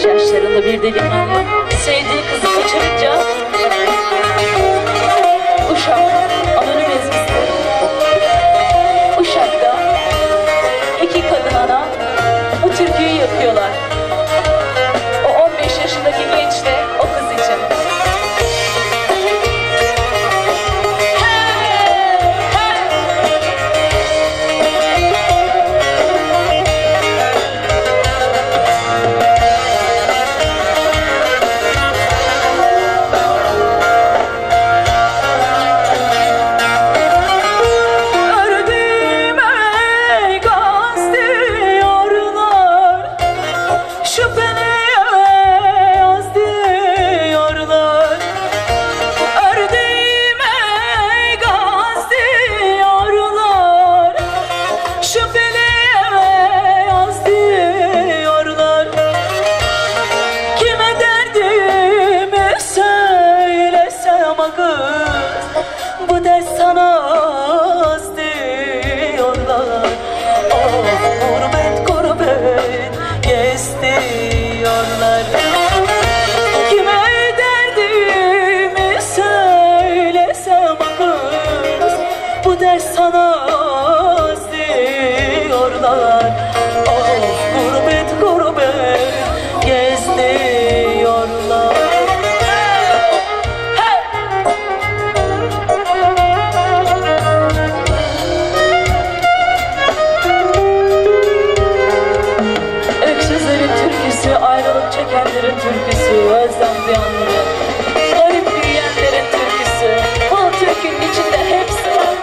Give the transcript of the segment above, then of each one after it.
yaşlarında bir delikanlı sevdiği kızı kaçırınca Uşak anonim ezgisi. Uşak'ta iki kadın ana bu türküyü yapıyorlar. O 15 yaşındaki genç de o kız için. Bu ders sana az diyorlar. Oh gurbet gurbet gez diyorlar. Kime derdimi söylesem kız, bu ders sana az diyorlar. Oh gurbet gurbet gez diyorlar. Ayrılık çekenlerin türküsü, özlem duyanların, garip büyüyenlerin türküsü, bu türkünün içinde hepsi var.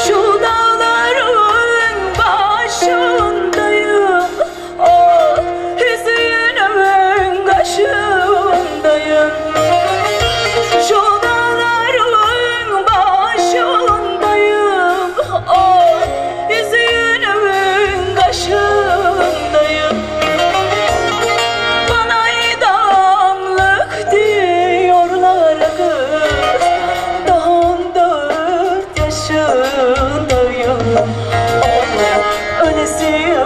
Şu dağların başındayım, oh şu dağların başındayım, oh yüzünün kaşındayım. Bana idamlık diyorlar kız, daha 14 yaşındayım. Oh ölesiye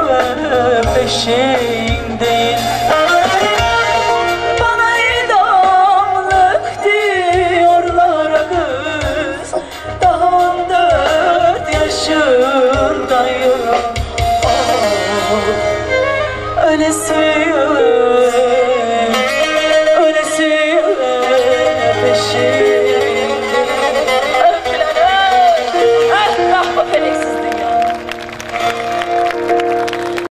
peşindeyim. Yaşındayım, oh, öylesi